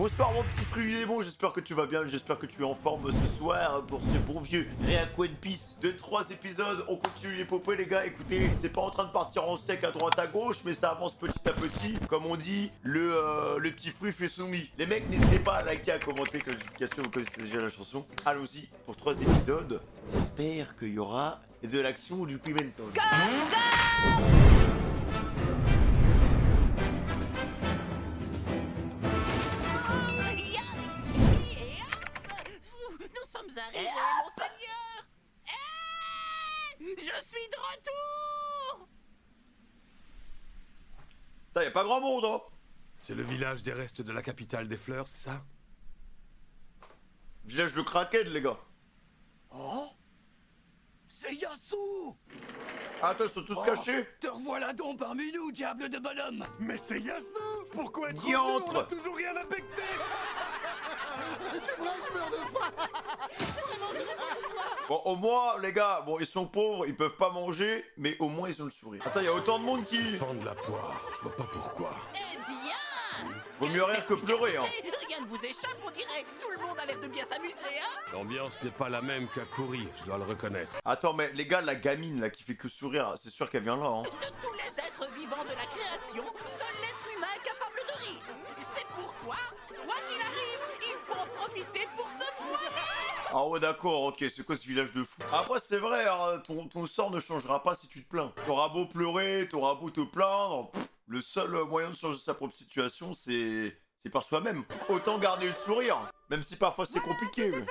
Bonsoir mon petit fruit démon, j'espère que tu vas bien, j'espère que tu es en forme ce soir pour ce bon vieux Réac One Piece de 3 épisodes. On continue l'épopée les gars, écoutez, c'est pas en train de partir en steak à droite à gauche, mais ça avance petit à petit. Comme on dit, le petit fruit fait son nid. Les mecs, n'hésitez pas à liker, à commenter, que notification, vous connaissez déjà la chanson. Allons-y pour 3 épisodes. J'espère qu'il y aura de l'action ou du pimento. Nous sommes arrivés, mon seigneur. Je suis de retour. Putain, y a pas grand monde, hein. C'est le village des restes de la capitale des fleurs, c'est ça? Village de Kraken, les gars. Oh, c'est Yasuo. Attends, ils sont tous cachés. Te revoilà donc parmi nous, diable de bonhomme. Mais c'est Yasuo! Pourquoi être Diantre. On a toujours rien affecté! C'est vrai, je meurs de faim. Bon, au moins, les gars, bon, ils sont pauvres, ils peuvent pas manger, mais au moins ils ont le sourire. Attends, y a autant de monde qui... Fend de la poire, je vois pas pourquoi. Eh bien. Vaut mieux rire que pleurer, hein. Rien ne vous échappe, on dirait. Tout le monde a l'air de bien s'amuser, hein. L'ambiance n'est pas la même qu'à Kouri, je dois le reconnaître. Attends, mais les gars, la gamine, là, qui fait que sourire, c'est sûr qu'elle vient là, hein. De tous les êtres vivants de la création, seul l'être humain est capable de rire. C'est pourquoi, quoi qu'il arrive, il faut en profiter pour se poiler. Ah ouais, d'accord, ok, c'est quoi ce village de fou? Après, c'est vrai, hein, ton sort ne changera pas si tu te plains. T'auras beau pleurer, t'auras beau te plaindre, le seul moyen de changer sa propre situation, c'est par soi-même. Autant garder le sourire, même si parfois c'est compliqué. Mais...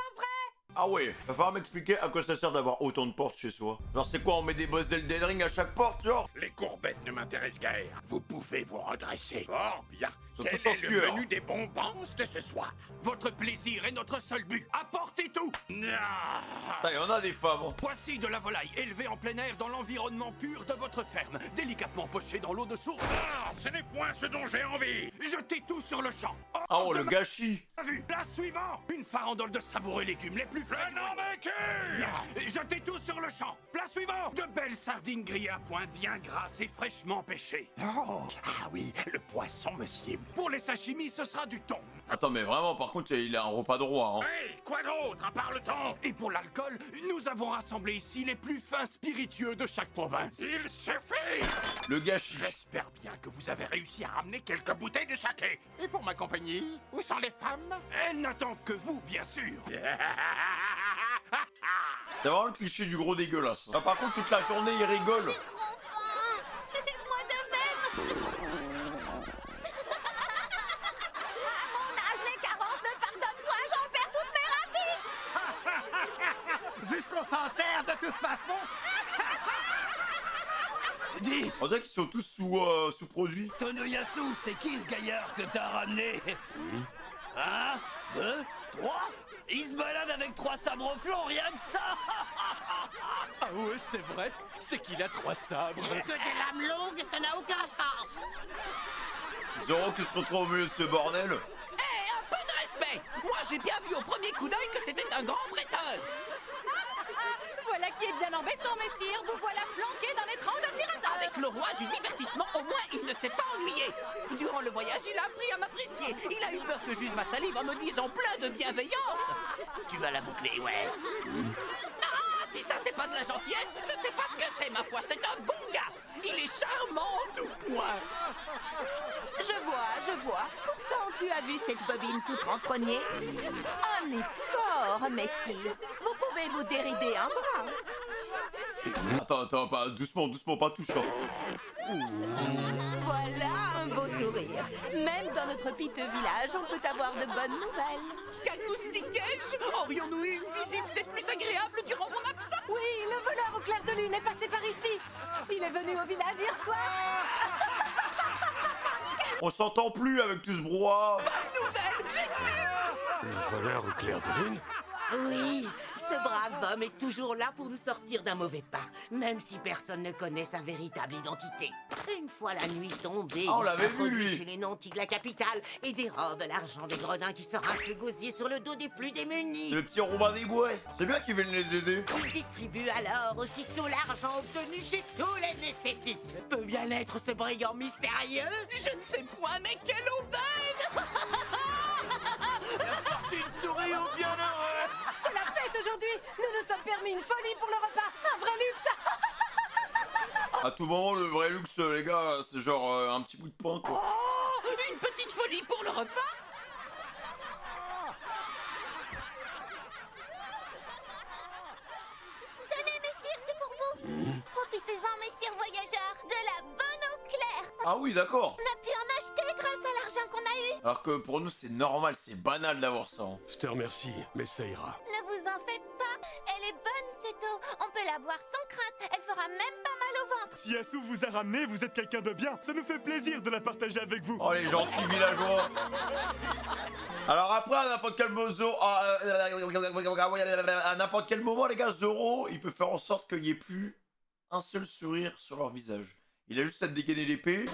Ah ouais, va falloir m'expliquer à quoi ça sert d'avoir autant de portes chez soi. Genre c'est quoi, on met des boss d'Elden Ring à chaque porte, genre? Les courbettes ne m'intéressent guère. Vous pouvez vous redresser. Fort bien. Ils sont Quel tous en est le sueur. menu des bonbons de ce soir? Votre plaisir est notre seul but. Apportez tout. Non. Putain, y'en a des femmes, hein. Voici de la volaille élevée en plein air dans l'environnement pur de votre ferme, délicatement pochée dans l'eau de source. Ah, ce n'est point ce dont j'ai envie. Jetez tout sur le champ. Ah oh, le gâchis. Vu. Place suivante. Une farandole de savoureux légumes les plus frais. Je n'en ai qu'une. Jetez tout sur le champ. Place suivante. De belles sardines grillées à point bien grasses et fraîchement pêchées. Oh, ah oui, le poisson me cible. Pour les sashimi, ce sera du thon. Attends, mais vraiment, par contre, il a un repas de roi, hein. Hey, quoi d'autre à part le thon? Et pour l'alcool, nous avons rassemblé ici les plus fins spiritueux de chaque province. Il suffit. Le gâchis. J'espère bien que vous avez réussi à ramener quelques bouteilles de saké. Et pour ma compagnie, où sont les femmes? Elles n'attendent que vous, bien sûr. C'est vraiment le cliché du gros dégueulasse. Ah, par contre, toute la journée, il rigole. Trop faim. Moi de même. À mon âge, les carences ne pardonnent-moi, j'en perds toutes mes ratiches. Vu ce qu'on s'en sert de toute façon. Dis, On dirait qu'ils sont tous sous produits. Tonoyasu, c'est qui ce gaillard que t'as ramené? 1, 2, 3. Il se balade avec 3 sabres au flanc, rien que ça. Ah ouais, c'est vrai. C'est qu'il a 3 sabres. Que des lames longues, ça n'a aucun sens. Zoro qui se retrouve au milieu de ce bordel. Eh, un peu de respect. Moi, j'ai bien vu au premier coup d'œil que c'était un grand bretteur. Voilà qui est bien embêtant, messire. Vous voilà flanqué d'un étrange admirateur. Avec le roi du divertissement, au moins, il ne s'est pas ennuyé. Durant le voyage, il a appris à m'apprécier. Il a eu peur que j'use ma salive en me disant plein de bienveillance. Tu vas la boucler, ouais. Ah, si ça, c'est pas de la gentillesse, je sais pas ce que c'est, ma foi. C'est un bon gars. Il est charmant en tout point. Je vois. Pourtant, tu as vu cette bobine toute renfrognée? Un effort, messire. Vous pouvez vous dérider un bras. Attends, pas, doucement, pas touchant. Voilà un beau sourire. Même dans notre piteux village, on peut avoir de bonnes nouvelles. Qu'acoustiquais-je? Aurions-nous eu une visite des plus agréables durant mon absence? Oui, le voleur au clair de lune est passé par ici. Il est venu au village hier soir. On s'entend plus avec tout ce brouhaha. Bonne nouvelle, Jitsu! Le voleur au clair de lune? Oui, ce brave homme est toujours là pour nous sortir d'un mauvais pas, même si personne ne connaît sa véritable identité. Une fois la nuit tombée, Ah, on il l'avait vu, s'introduit lui. chez les nantis de la capitale et dérobe l'argent des gredins qui se rachent le gosier sur le dos des plus démunis. C'est le petit Robin des Bois. C'est bien qu'ils viennent les aider. Il distribue alors aussitôt l'argent obtenu chez tous les nécessites. Peut bien être ce brigand mystérieux? Je ne sais point, mais quelle aubaine! bienheureux. C'est la fête aujourd'hui. Nous nous sommes permis une folie pour le repas. Un vrai luxe. À tout moment, le vrai luxe, les gars, c'est genre un petit bout de pain, quoi. Oh, une petite folie pour le repas? Tenez, messire, c'est pour vous. Profitez-en, messire voyageurs, de la bonne eau claire. Ah oui, d'accord. On a pu en acheter grâce à l'argent qu'on a eu. Alors que pour nous, c'est normal, c'est banal d'avoir ça. Hein. Je te remercie, mais ça ira. Ne vous en faites pas, elle est bonne cette eau. On peut la boire sans crainte, elle fera même pas mal au ventre. Si Yasu vous a ramené, vous êtes quelqu'un de bien. Ça nous fait plaisir de la partager avec vous. Oh, les gentils villageois. Alors après, à n'importe quel à n'importe quel moment, les gars, Zoro, il peut faire en sorte qu'il n'y ait plus un seul sourire sur leur visage. Il a juste à dégainer l'épée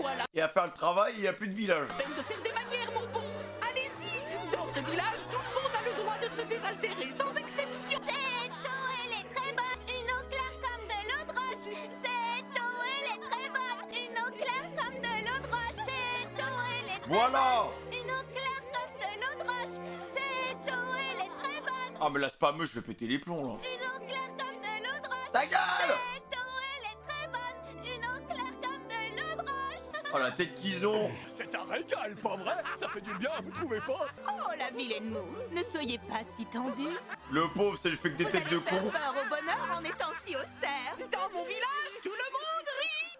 Voilà, et à faire le travail, il n'y a plus de village. peine de faire des manières, mon bon. Allez-y, dans ce village, tout le monde a le droit de se désaltérer, sans exception. Cette eau, elle est très bonne, une eau claire comme de l'eau de roche. Cette eau, elle est très bonne, une eau claire comme de l'eau de roche. Cette eau, elle est très Voilà. bonne, une eau claire comme de l'eau de roche. Cette eau, elle est très bonne, Ah, mais la spameuse, je vais péter les plombs, là. une eau claire comme de l'eau de roche. Ta gueule. Cette eau, elle est très bonne, une eau claire comme de l'eau de roche. Oh, la tête qu'ils ont. C'est un régal, pas vrai? Ça fait du bien, vous trouvez pas? Oh, la vilaine moue. Ne soyez pas si tendue. Le pauvre, ça lui fait que des têtes de Faire con. peur au bonheur en étant si austère. Dans mon village, tout le monde rit.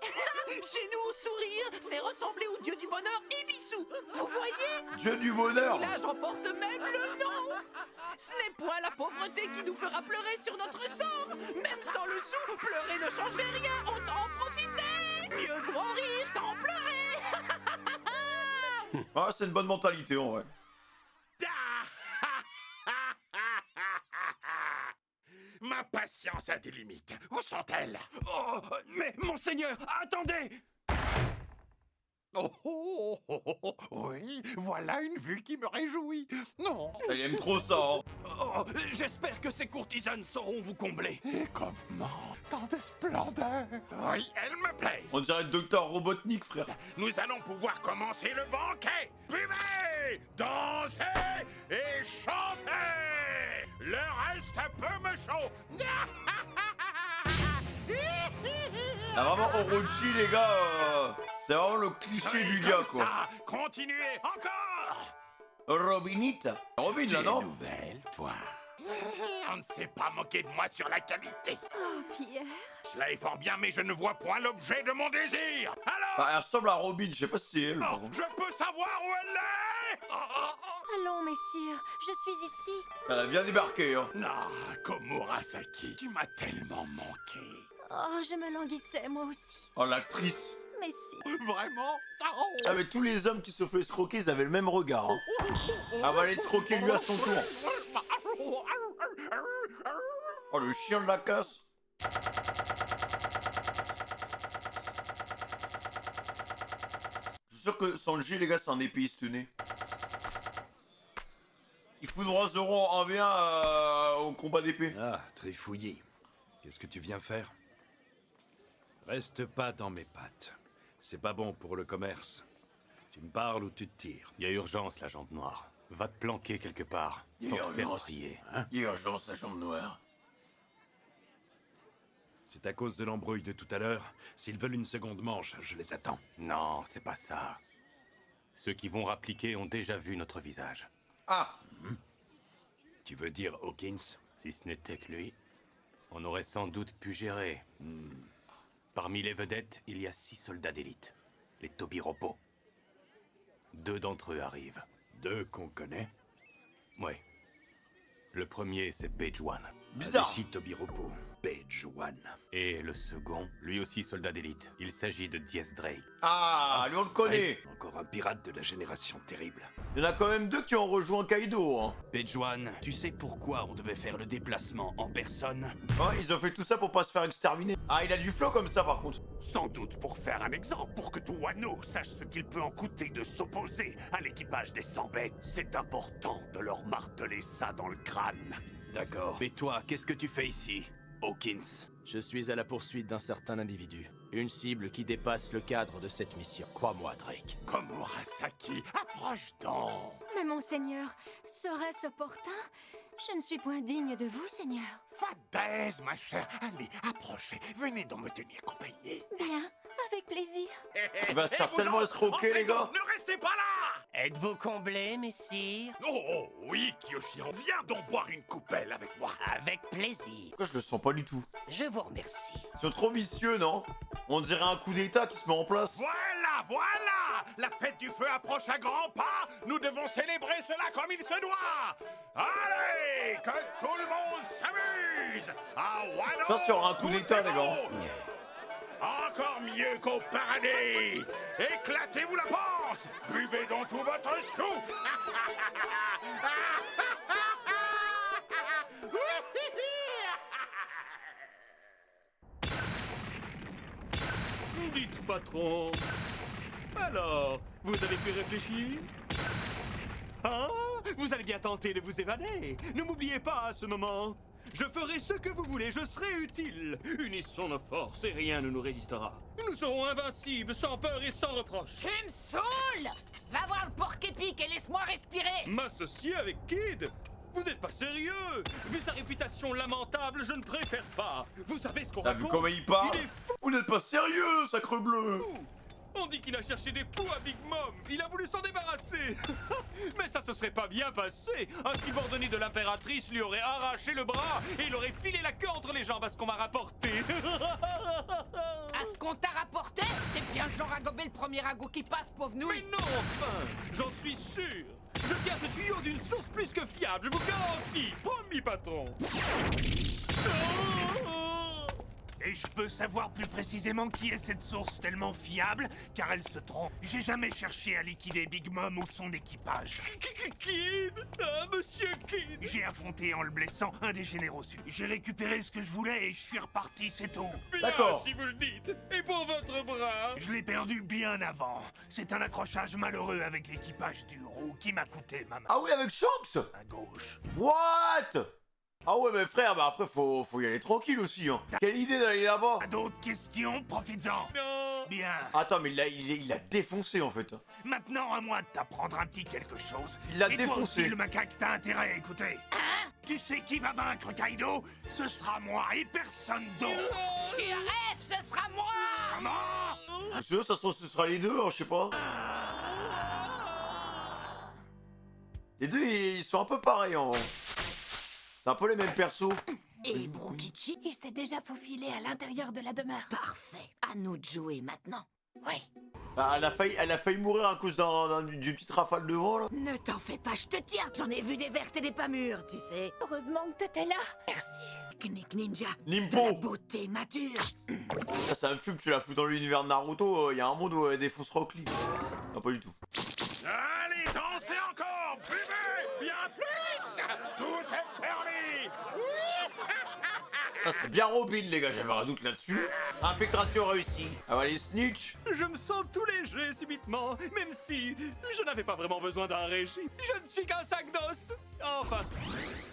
Chez nous, sourire, c'est ressembler au dieu du bonheur Ibisu. Vous voyez? Dieu du Ce bonheur. village en porte même le nom. Ce n'est point la pauvreté qui nous fera pleurer sur notre sort. Même sans le sou, pleurer ne changerait rien. Autant en profiter. Mieux vaut en rire qu'en pleurer. Ah, c'est une bonne mentalité, en vrai. Ma patience a des limites. Où sont-elles? Oh, mais monseigneur, attendez! Oui, voilà une vue qui me réjouit. Non. Elle aime trop ça, hein. Oh, j'espère que ces courtisanes sauront vous combler. Et comment? Tant de splendeur. Oui, elle me plaît. On dirait le docteur Robotnik, frère. Nous allons pouvoir commencer le banquet. Buvez, dansez et chantez. Le reste peu me chaud. Ah, vraiment, Orochi, les gars, c'est vraiment le cliché du gars, quoi. Ça, continuez encore. Robinita. Robin, là, non? Nouvelle, toi. On ne s'est pas moqué de moi sur la qualité. Oh, Pierre. Cela est fort bien, mais je ne vois point l'objet de mon désir. Alors, Bah, elle ressemble à Robin, je sais pas si c'est elle, par contre. je peux savoir où elle est? Allons, messire, je suis ici. Elle a bien débarqué, hein. Non, Komurasaki, tu m'as tellement manqué. Oh, je me languissais, moi aussi. Oh, l'actrice. Messire. Vraiment? Oh. Ah, mais tous les hommes qui se font escroquer, ils avaient le même regard, hein. Ah, va aller escroquer lui à son tour. Oh, le chien de la casse. Je suis sûr que Sanji, les gars, c'est un épéiste né. Il foudra Zoro en 1v1 au combat d'épée. Ah, trifouillis. Qu'est-ce que tu viens faire? Reste pas dans mes pattes. C'est pas bon pour le commerce. Tu me parles ou tu te tires? Il y a urgence, la jambe noire. Va te planquer quelque part, sans te faire prier. Hein? Urgence, la jambe noire. C'est à cause de l'embrouille de tout à l'heure. S'ils veulent une seconde manche, je les attends. Non, c'est pas ça. Ceux qui vont rappliquer ont déjà vu notre visage. Ah, Tu veux dire Hawkins? Si ce n'était que lui, on aurait sans doute pu gérer. Parmi les vedettes, il y a 6 soldats d'élite. Les Tobiropo. 2 d'entre eux arrivent. 2 qu'on connaît? Ouais. Le premier, c'est Bejuan. bizarre. Ici Tobiropo. Bejuan. Et le second, lui aussi soldat d'élite. Il s'agit de Diez Drake. Ah, lui on le connaît. Ouais, encore un pirate de la génération terrible. Il y en a quand même 2 qui ont rejoint Kaido, hein. Bejuan, tu sais pourquoi on devait faire le déplacement en personne? Ouais, ils ont fait tout ça pour pas se faire exterminer. Ah, il a du flow comme ça, par contre. Sans doute pour faire un exemple, pour que tout Wano sache ce qu'il peut en coûter de s'opposer à l'équipage des 100 bêtes. C'est important de leur marteler ça dans le crâne. D'accord. Mais toi, qu'est-ce que tu fais ici, Hawkins? Je suis à la poursuite d'un certain individu. Une cible qui dépasse le cadre de cette mission. Crois-moi, Drake. Komurasaki, approche donc. Mais mon seigneur, serait-ce opportun? Je ne suis point digne de vous, seigneur. Fadaise, ma chère. Allez, approchez. Venez donc me tenir compagnie. Bien, avec plaisir. Il va certainement escroquer, les gars. Ne restez pas là! Êtes-vous comblé, messire? Oh, oui, Kiyoshiro, viens donc boire une coupelle avec moi. Avec plaisir. Pourquoi je le sens pas du tout? Je vous remercie. Ils sont trop vicieux, non? On dirait un coup d'état qui se met en place. Voilà, voilà! La fête du feu approche à grands pas. Nous devons célébrer cela comme il se doit. Allez, que tout le monde s'amuse. À Wano! Ça, c'est un coup d'état, les gars. Encore mieux qu'au paradis. Éclatez-vous la panse. Buvez donc tout votre chou. Dites, patron. Alors, vous avez pu réfléchir? Hein? Vous allez bien tenter de vous évader. Ne m'oubliez pas à ce moment. Je ferai ce que vous voulez, je serai utile. Unissons nos forces et rien ne nous résistera. Nous serons invincibles, sans peur et sans reproche. Tu me saoules! Va voir le porc-épic et laisse-moi respirer! M'associer avec Kid? Vous n'êtes pas sérieux! Vu sa réputation lamentable, je ne préfère pas. Vous savez ce qu'on T'as vu raconte? comment il parle? Il est fou! Vous n'êtes pas sérieux, sacre bleu! On dit qu'il a cherché des poux à Big Mom. Il a voulu s'en débarrasser. Mais ça se serait pas bien passé. Un subordonné de l'impératrice lui aurait arraché le bras et il aurait filé la queue entre les jambes à ce qu'on m'a rapporté. À ce qu'on t'a rapporté? T'es bien le genre à gober le premier ragoût qui passe, pauvre Mais nouille! non, enfin! J'en suis sûr. Je tiens ce tuyau d'une source plus que fiable, je vous garantis. Promis, patron. Et je peux savoir plus précisément qui est cette source tellement fiable, car elle se trompe. J'ai jamais cherché à liquider Big Mom ou son équipage. Kid! Ah, monsieur Kid! J'ai affronté en le blessant un des généraux sud. J'ai récupéré ce que je voulais et je suis reparti, c'est tout. Bien, D'accord. si vous le dites. Et pour votre bras? Je l'ai perdu bien avant. C'est un accrochage malheureux avec l'équipage du roux qui m'a coûté ma main Ah oui, avec Shanks? à gauche. What? Ah ouais, mais frère, bah après, faut y aller tranquille aussi, hein. Quelle idée d'aller là-bas? T'as d'autres questions? Profites-en. Non! Bien. Attends, mais là, il a défoncé, en fait. Maintenant, à moi de t'apprendre un petit quelque chose. Il l'a Et toi défoncé. aussi, le macaque, t'as intérêt à écouter. Tu sais qui va vaincre Kaido? Ce sera moi et personne d'autre. Tu rêves, ce sera moi! Comment? Monsieur, ça se trouve, ce sera les deux, hein, je sais pas. Les deux, ils sont un peu pareils, en vrai. C'est un peu les mêmes persos. Et Brukichi, il s'est déjà faufilé à l'intérieur de la demeure. Parfait. À nous de jouer maintenant. Oui. Ah, elle a failli mourir à cause d'une petite rafale de vent, là. Ne t'en fais pas, je te tiens. J'en ai vu des vertes et des pas mûres, tu sais. Heureusement que t'étais là. Merci. Technique ninja. Nimpo. La beauté mature. Ça me fume que tu la fous dans l'univers de Naruto. Il y a un monde où elle défonce Rock Lee. Non, pas du tout. Allez, dansez encore. Buvez bien plus. Tout est permis. Ah, c'est bien Robin, les gars, j'avais un doute là-dessus. Infiltration réussie. Ah bah, les snitch. Je me sens tout léger subitement, même si je n'avais pas vraiment besoin d'un régime. Je ne suis qu'un sac d'os. Enfin,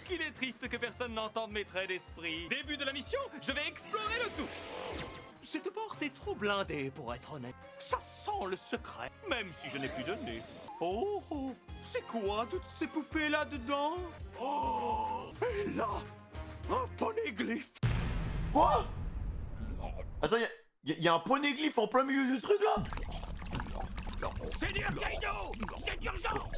qu'il est triste que personne n'entende mes traits d'esprit. Début de la mission, je vais explorer le tout. Cette porte est trop blindée, pour être honnête. Ça sent le secret, même si je n'ai plus de nez. Oh, oh, c'est quoi toutes ces poupées là-dedans? Oh, et là, un poneglyphe. Quoi? Attends, y a un poneglyphe en plein milieu du truc, là? Seigneur Kaido, c'est urgent.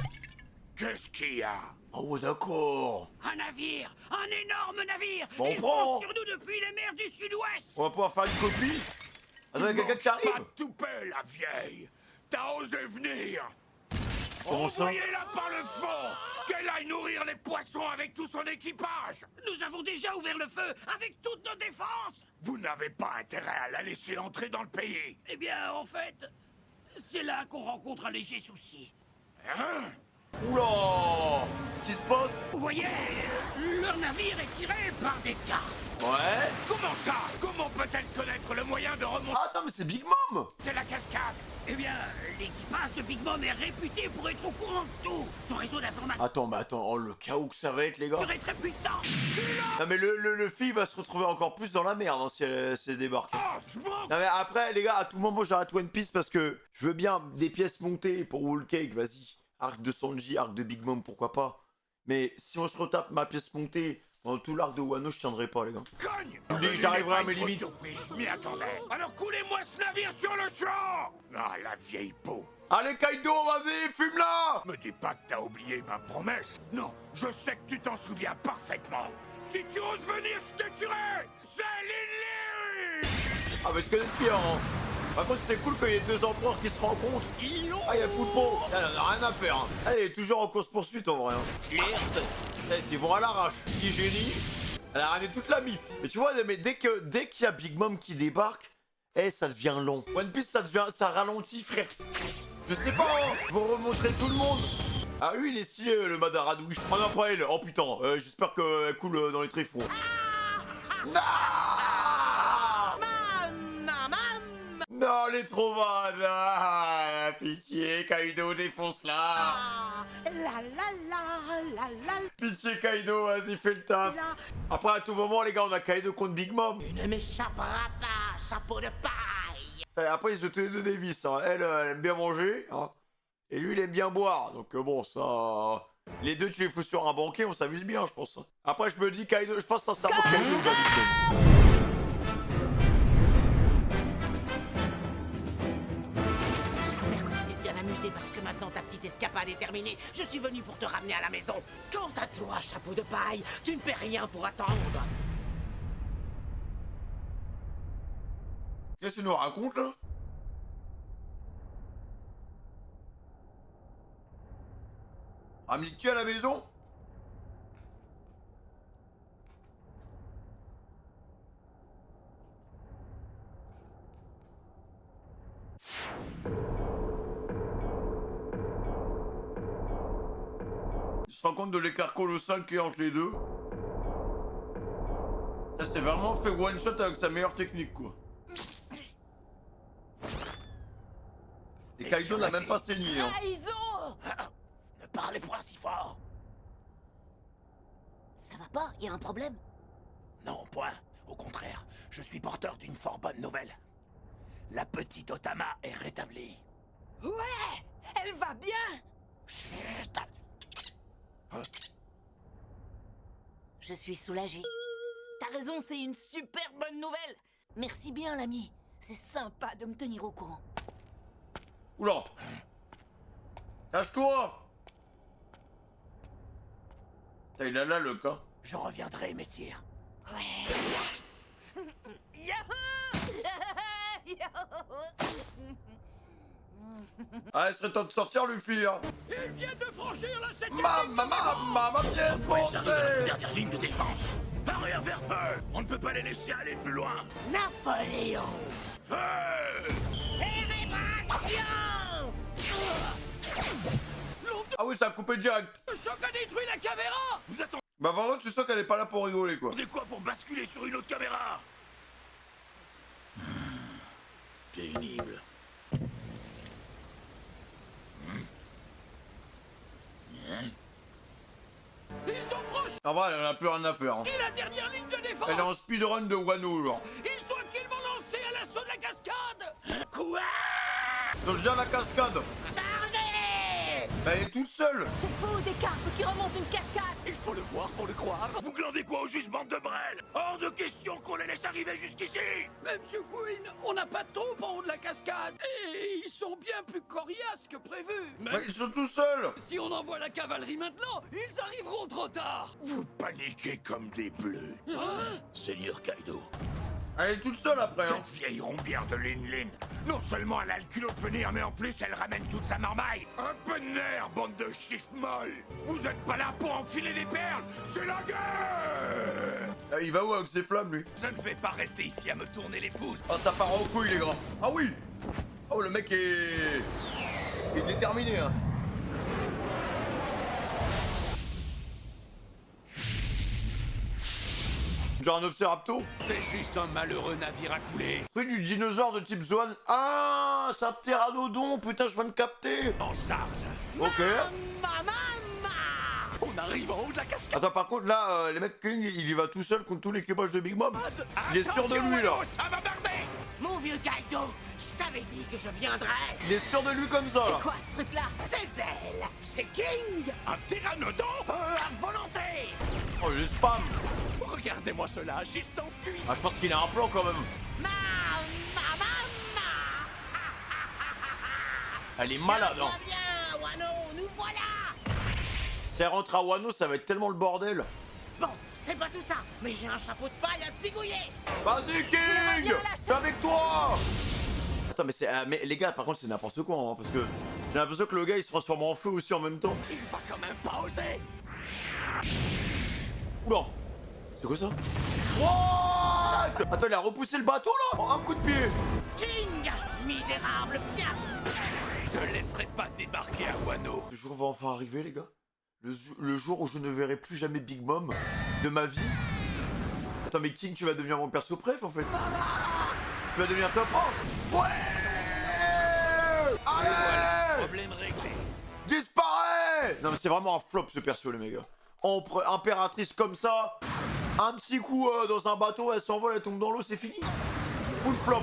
Qu'est-ce qu'il y a? Oh ouais, d'accord. Un navire! Un énorme navire! Bon, on Il prend. fonce sur nous depuis les mers du sud-ouest! On va pouvoir faire une copie. Attends, y'a quelqu'un qui arrive. Pas de toupet, la vieille. T'as osé venir. Comment ça? Envoyez-la par le fond. Qu'elle aille nourrir les poissons avec tout son équipage. Nous avons déjà ouvert le feu avec toutes nos défenses! Vous n'avez pas intérêt à la laisser entrer dans le pays. Eh bien, en fait, c'est là qu'on rencontre un léger souci. Hein? Oula! Qu'est-ce qui se passe? Vous voyez, leur navire est tiré par des cartes. Ouais. Comment ça? Comment peut-elle connaître le moyen de remonter Ah, attends, mais c'est Big Mom! la cascade? Eh bien, l'équipage de Big Mom est réputé pour être au courant de tout. Son réseau d'information Attends, mais attends, oh le chaos que ça va être, les gars. est très puissant. Non, mais le fille va se retrouver encore plus dans la merde hein, si elle débarque. Ah, je manque. Non, mais après, les gars, à tout moment, j'arrête One Piece parce que je veux bien des pièces montées pour Whole Cake, vas-y. Arc de Sanji, arc de Big Mom, pourquoi pas. Mais si on se retape ma pièce montée pendant tout l'arc de Wano, je tiendrai pas, les gars. Cogne! Je vous dis que j'arriverai à mes limites. Surprise, je m'y attendais. Alors coulez-moi ce navire sur le champ! Ah, la vieille peau. Allez, Kaido, vas-y, fume-la! Me dis pas que t'as oublié ma promesse. Non, je sais que tu t'en souviens parfaitement. Si tu oses venir, je te tuerai! C'est Lily! Ah, mais ce que j'espère, hein. Par contre, c'est cool qu'il y ait deux empereurs qui se rencontrent. Ah, il y a Poulpo. Elle en a rien à faire. Hein. Elle est toujours en course-poursuite en vrai. Hein. Ils vont à l'arrache. Petit génie. Elle a ramené toute la mif. Mais tu vois, mais dès qu'il y a Big Mom qui débarque, ça devient long. One Piece, ça ralentit, frère. Je sais pas, hein. Vous remontrez tout le monde. Ah, lui, il est stylé, le Madaradouche. Oh non, pas elle. Oh putain, j'espère qu'elle coule dans les tréfonds. Non! Non, elle est trop bonne. Ah, pitié, Kaido, défonce-la. Pitié, Kaido, vas-y, fais le taf. Après, à tout moment, les gars, on a Kaido contre Big Mom. Tu ne m'échapperas pas, chapeau de paille. Après, ils se tenaient de Davis. Hein. Elle aime bien manger. Hein. Et lui, il aime bien boire. Donc, bon, ça... Les deux, tu les fous sur un banquet, on s'amuse bien, je pense. Après, je me dis, Kaido, je pense sincèrement que Kaido va vite. Parce que maintenant ta petite escapade est terminée, je suis venu pour te ramener à la maison. Quant à toi, chapeau de paille, tu ne fais rien pour attendre. Qu'est-ce que tu nous racontes là? Ramène-tu à la maison? Tu te rends compte de l'écart colossal qu'il y a entre les deux? Ça c'est vraiment fait one shot avec sa meilleure technique quoi. Et Kaido n'a même pas saigné hein. Ne parlez point si fort. Ça va pas? Y a un problème? Non, point. Au contraire, je suis porteur d'une fort bonne nouvelle. La petite Otama est rétablie. Ouais, elle va bien. Chut. Je suis soulagée. T'as raison, c'est une super bonne nouvelle. Merci bien, l'ami. C'est sympa de me tenir au courant. Oula! Cache-toi! Il a là le cas. Je reviendrai, messire. Ouais. Ah, il serait temps de sortir, Luffy, hein. Il vient de franchir la 7e Ma pièce montée! La dernière ligne de défense. Arrière vers feu. On ne peut pas les laisser aller plus loin. Napoléon! Feu! Élévation! Ah oui, ça a coupé direct. Le choc a détruit la caméra! Vous attendez Bah par contre, tu sens qu'elle est pas là pour rigoler, quoi. quoi pour basculer sur une autre caméra? Pénible. Ils ont franchi En vrai, elle en a plus rien à faire. Hein. la dernière ligne de défense! Elle est en speedrun de Wano, genre. Ils ont actuellement lancé à l'assaut de la cascade! Quoi? Donc déjà la cascade. Chargez! Mais elle est toute seule. C'est faux, des carpes qui remontent une cascade. Il faut le voir pour le croire. Vous glandez quoi au juste, bande de brêles? Hors de question qu'on les laisse arriver jusqu'ici! Mais Monsieur Queen, on n'a pas de troupes en haut de la cascade! Et ils sont bien plus coriaces que prévu! Mais ils sont tout seuls. Si on envoie la cavalerie maintenant, ils arriveront trop tard! Vous paniquez comme des bleus. Hein? Seigneur Kaido, Elle est toute seule après. Hein. Cette vieille rombière de Lin Lin, non seulement elle a le culot de venir, mais en plus elle ramène toute sa marmaille! Un peu de nerf, bande de chiffres molles! Vous êtes pas là pour enfiler des perles! C'est la guerre! Ah, il va où avec ses flammes, lui? je ne vais pas rester ici à me tourner les pouces. Ah, ça part en couille, les gars. Ah oui. Oh, le mec est déterminé, hein. Genre un Obserapto? C'est juste un malheureux navire à couler. Près du dinosaure de type Zoan. Ah, c'est un pteranodon, putain, je viens de capter. En charge. Ok. On arrive en haut de la cascade. Attends, par contre, là, les mecs, King, il y va tout seul contre tout l'équipage de Big Mom. Il est sûr de lui, là. Ça va barder! Mon vieux Kaido, je t'avais dit que je viendrais! Il est sûr de lui comme ça, là. Quoi ce truc-là? C'est Zell! C'est King! Un pteranodon À volonté! Oh, le spam. Regardez-moi cela, j'ai s'enfuit. Ah, je pense qu'il a un plan quand même. Elle est malade, hein. Bien, Wano, nous voilà! Si elle rentre à Wano, ça va être tellement le bordel. Bon, c'est pas tout ça, mais j'ai un chapeau de paille à zigouiller! Vas-y, King! C'est avec toi! Attends, mais les gars, par contre, c'est n'importe quoi, hein, parce que j'ai l'impression que le gars il se transforme en feu aussi en même temps. Il va quand même pas oser. Oula! C'est quoi ça? What? Attends, il a repoussé le bateau là? Oh, un coup de pied! King! Misérable, bien! Je te laisserai pas débarquer à Wano. Le jour va enfin arriver, les gars. Le jour où je ne verrai plus jamais Big Mom de ma vie. Attends, mais King, tu vas devenir mon perso préf en fait. Tu vas devenir top 1. Ouais! Allez! Voilà, problème réglé. Disparaît! Non, mais c'est vraiment un flop ce perso, les méga. Impératrice comme ça, un petit coup dans un bateau, elle s'envole, elle tombe dans l'eau, c'est fini. Full flop.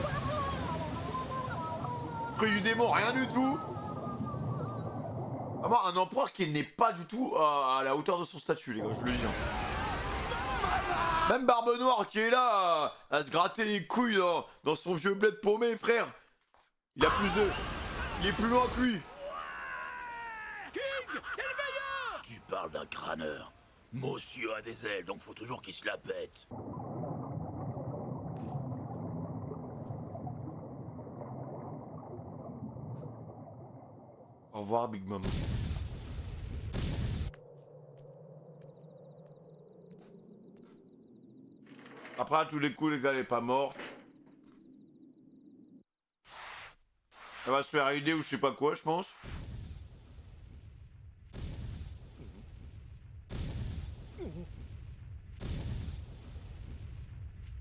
Fruit du démon, rien du tout. Vraiment un empereur qui n'est pas du tout à la hauteur de son statut, les gars, je le dis. Même Barbe Noire qui est là à se gratter les couilles dans son vieux bled paumé, frère. Il a plus de... Il est plus loin que lui. King, t'es le meilleur! Tu parles d'un crâneur. Monsieur a des ailes, donc faut toujours qu'il se la pète. Au revoir, Big Mom. Après, à tous les coups, les gars, elle est pas morte. Elle va se faire aider ou je sais pas quoi, je pense.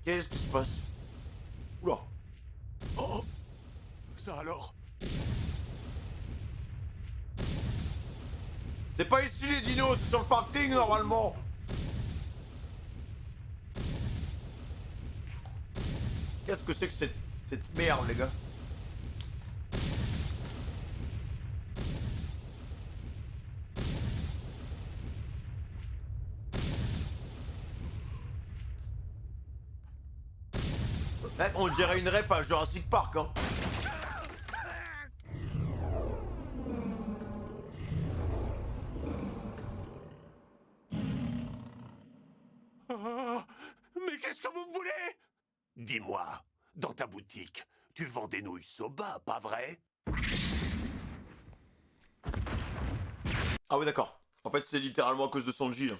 Qu'est-ce qui se passe? Oula. Oh! Ça alors? C'est pas ici les dinos, c'est sur le parking normalement. Qu'est-ce que c'est que cette merde, les gars? Mec, on dirait une ref à Jurassic Park, hein. Mais qu'est-ce que vous voulez? Dis-moi, dans ta boutique, tu vends des nouilles soba, pas vrai? Ah oui, d'accord. En fait, c'est littéralement à cause de Sanji, là.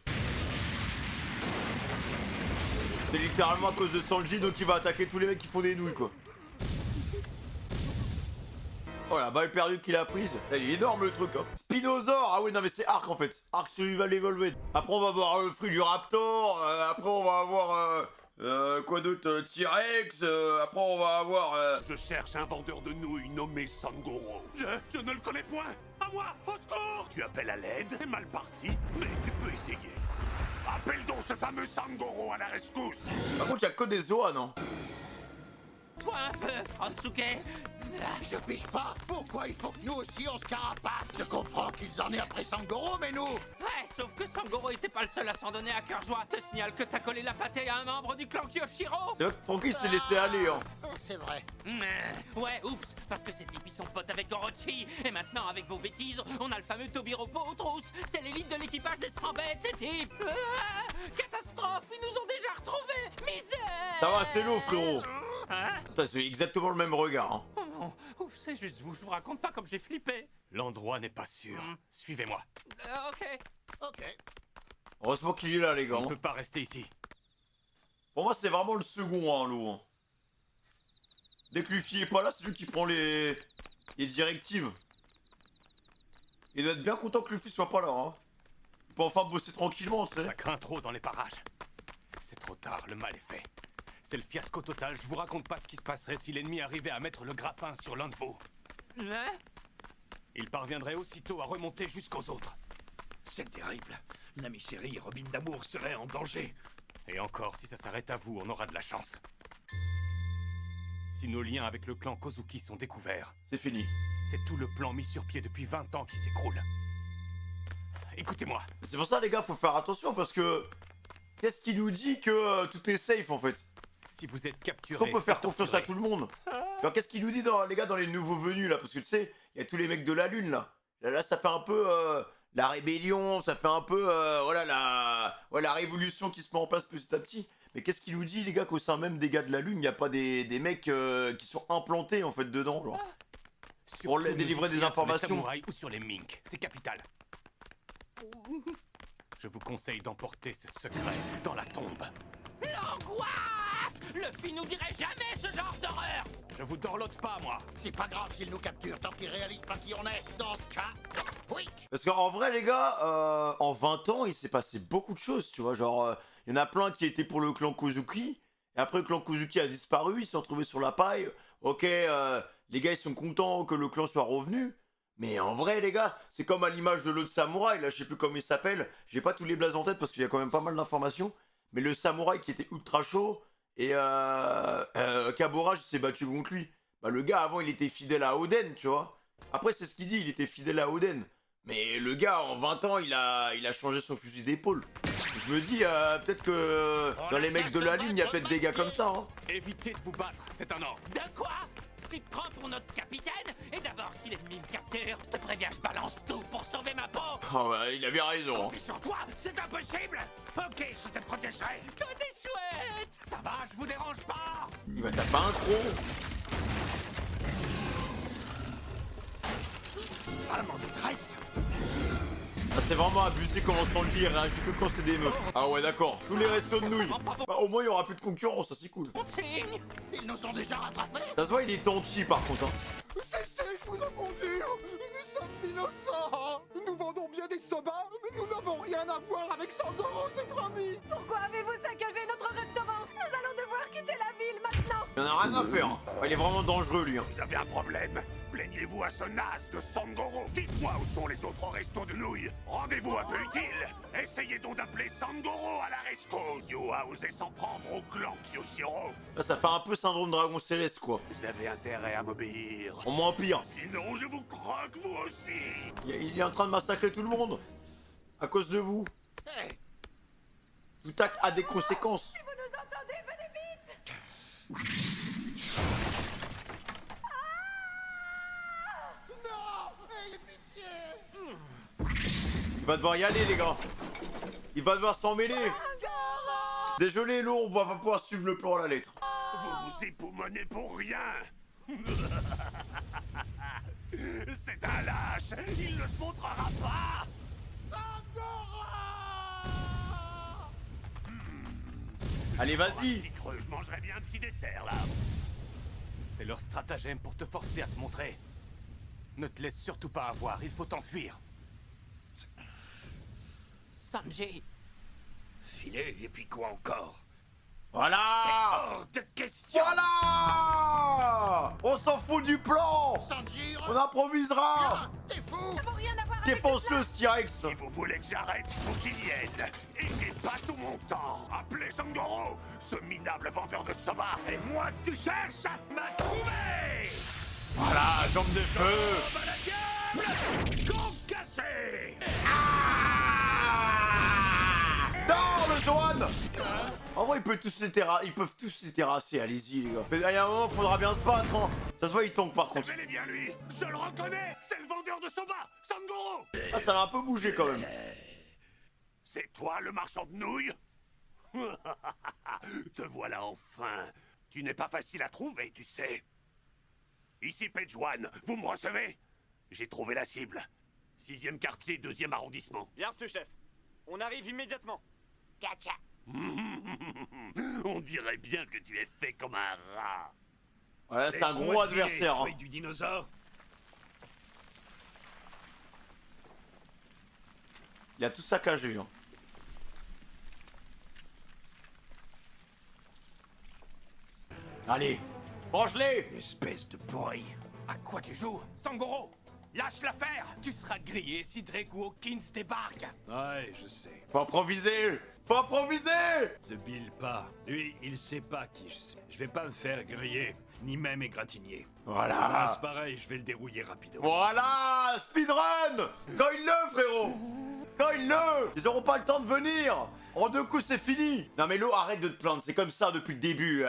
C'est littéralement à cause de Sanji, donc il va attaquer tous les mecs qui font des nouilles, quoi. Oh la balle perdue qu'il a prise. Elle est énorme le truc, hein. Spinosaur. Ah oui, non mais c'est Arc en fait. Arc Survival Evolved. Après on va avoir le fruit du Raptor. Après on va avoir... quoi d'autre? T-Rex. Après on va avoir... Je cherche un vendeur de nouilles nommé Sangoro. Je ne le connais point. À moi, au secours! Tu appelles à l'aide, c'est mal parti, mais tu peux essayer. Appelle donc ce fameux Sangoro à la rescousse. Par contre, il y a que des Zoa, non? Toi un peu, Fransuke. Je pige pas. Pourquoi il faut que nous aussi on se carapate? Je comprends qu'ils en aient après Sangoro, mais nous... Ouais, sauf que Sangoro était pas le seul à s'en donner à cœur joie. Te signale que t'as collé la pâtée à un membre du clan Kyoshiro. C'est vrai que Franky s'est laissé aller, hein. C'est vrai. Ouais, oups, parce que ces types ils sont potes avec Orochi. Et maintenant, avec vos bêtises, on a le fameux Tobiropo aux trousses. C'est l'élite de l'équipage des 100 bêtes, ces types. Catastrophe, ils nous ont déjà retrouvés. Misère. Ça va, c'est lourd, frérot. Hein? Putain, c'est exactement le même regard, hein. Oh non, ouf, c'est juste vous, je vous raconte pas comme j'ai flippé. L'endroit n'est pas sûr. Suivez-moi. Ok. Ok. Heureusement qu'il est là, les gars. On ne hein. peut pas rester ici. Pour moi, c'est vraiment le second, hein, l'eau. Hein. Dès que Luffy est pas là, c'est lui qui prend les directives. Il doit être bien content que Luffy soit pas là, hein. Il peut enfin bosser tranquillement, tu sais. Ça craint trop dans les parages. C'est trop tard, le mal est fait. C'est le fiasco total, je vous raconte pas ce qui se passerait si l'ennemi arrivait à mettre le grappin sur l'un de vous. Hein? Il parviendrait aussitôt à remonter jusqu'aux autres. C'est terrible. Nami chérie et Robin d'amour seraient en danger. Et encore, si ça s'arrête à vous, on aura de la chance. Si nos liens avec le clan Kozuki sont découverts, C'est fini. C'est tout le plan mis sur pied depuis 20 ans qui s'écroule. Écoutez-moi. C'est pour ça, les gars, faut faire attention parce que. Qu'est-ce qui nous dit que tout est safe en fait? Si vous êtes capturé. Est-ce qu'on peut faire confiance à tout le monde? Alors, qu'est-ce qui nous dit, les gars, dans les nouveaux venus là? Parce que tu sais, il y a tous les mecs de la Lune là. Là, ça fait un peu la rébellion, ça fait un peu voilà, la révolution qui se met en place petit à petit. Mais qu'est-ce qui nous dit, les gars, qu'au sein même des gars de la Lune, il n'y a pas des mecs qui sont implantés en fait dedans, genre, pour délivrer des informations? Sur les samouraïs ou sur les minks, c'est capital. Je vous conseille d'emporter ce secret dans la tombe. L'angoisse! Le film nous dirait jamais ce genre d'horreur! Je vous dorlote pas, moi. C'est pas grave s'ils nous capturent tant qu'ils réalisent pas qui on est. Dans ce cas, oui. Parce qu'en vrai, les gars, en 20 ans, il s'est passé beaucoup de choses, tu vois. Genre, il y en a plein qui étaient pour le clan Kozuki. Et après, le clan Kozuki a disparu, ils se sont retrouvés sur la paille. Ok, les gars, ils sont contents que le clan soit revenu. Mais en vrai, les gars, c'est comme à l'image de l'autre samouraï, là, je sais plus comment il s'appelle. J'ai pas tous les blazes en tête parce qu'il y a quand même pas mal d'informations. Mais le samouraï qui était ultra chaud et Kaborage s'est battu contre lui. Bah, le gars, avant, il était fidèle à Oden, tu vois. Après, c'est ce qu'il dit, il était fidèle à Oden. Mais le gars, en 20 ans, il a changé son fusil d'épaule. Je me dis, peut-être que dans les mecs de la Lune, il y a peut-être des gars comme ça, hein. Évitez de vous battre, c'est un ordre. De quoi? Tu te prends pour notre capitaine? Et d'abord, si l'ennemi me capture, je te préviens, je balance tout pour sauver ma peau! Oh, ouais, il a bien raison. Compter sur toi, c'est impossible. Ok, je te protégerai. Toi, t'es chouette! Ça va, je vous dérange pas. Il va taper un tronc. Femme en détresse. Ah, c'est vraiment abusé comment Sanji il réagit que quand c'est des meufs. Ah ouais, d'accord. Tous les restos de nouilles. Bah, au moins, il y aura plus de concurrence, ça c'est cool. On signe! Ils nous ont déjà rattrapés. Ça se voit, il est tanky par contre, hein. Cessez, je vous en conjure. Nous sommes innocents. Nous vendons bien des sobas, mais nous n'avons rien à voir avec Sandoro, c'est promis. Pourquoi avez-vous saccagé notre restaurant? Nous allons devoir quitter la ville maintenant. Il en a rien à faire, hein. Il est vraiment dangereux, lui, hein. Vous avez un problème? Plaignez-vous à ce naze de Sangoro. Dites-moi où sont les autres restos de nouilles. Rendez-vous un peu utile. Essayez donc d'appeler Sangoro à la rescousse. You a osé s'en prendre au clan Kyoshiro. Là, ça fait un peu syndrome dragon céleste, quoi. Vous avez intérêt à m'obéir. En moins pire. Sinon, je vous croque vous aussi. Il est en train de massacrer tout le monde. À cause de vous. Hey. Tout acte a des conséquences. Si vous nous entendez, venez vite. Il va devoir y aller, les gars. Il va devoir s'en mêler. Désolé, Lo, on va pas pouvoir suivre le plan à la lettre. Vous vous époumonez pour rien. C'est un lâche. Il ne se montrera pas. Allez, vas-y. Petit creux, je mangerai bien un petit dessert, là. C'est leur stratagème pour te forcer à te montrer. Ne te laisse surtout pas avoir, il faut t'enfuir. Sanji! Filer, et puis quoi encore? Voilà. C'est hors de question. Voilà. On s'en fout du plan. Sanji, On improvisera. t'es fou. Ça n'a rien à voir avec Défonce-le, Styrex. Si vous voulez que j'arrête, faut qu'il vienne. Et j'ai pas tout mon temps. Appelez Sangoro. Ce minable vendeur de soba. C'est moi que tu cherches. M'a trouvé. Voilà, jambe de feu. Oh, bah la gueule. Concassé. Non, le Zoan. En vrai, ils peuvent tous les terrasser, allez-y, les gars. Mais il y a un moment, faudra bien se battre, hein. Ça se voit, il tank par C'est contre. bel et bien lui. Je le reconnais. C'est le vendeur de soba. Sangoro. Ah, ça a un peu bougé quand même. C'est toi le marchand de nouilles? Te voilà enfin. Tu n'es pas facile à trouver, tu sais. Ici Page One, vous me recevez? J'ai trouvé la cible. 6e quartier, 2e arrondissement. Bien reçu, chef. On arrive immédiatement. Gotcha! On dirait bien que tu es fait comme un rat. Ouais, c'est un gros adversaire, hein. Du dinosaure. Il a tout saccagé, hein. Allez, mange-les. Espèce de pourri. À quoi tu joues, Sangoro? Lâche l'affaire. Tu seras grillé si Drake ou Hawkins débarquent. Ouais, je sais. Faut improviser. Faut improviser. Se bile pas. Lui, il sait pas qui je suis. Je vais pas me faire griller, ni même égratigner. Voilà. Ah, c'est pareil, je vais le dérouiller rapidement. Voilà. Speedrun. Cogne-le, frérot. Cogne-le. Ils auront pas le temps de venir. En 2 coups, c'est fini. Non mais Lo, arrête de te plaindre, c'est comme ça depuis le début.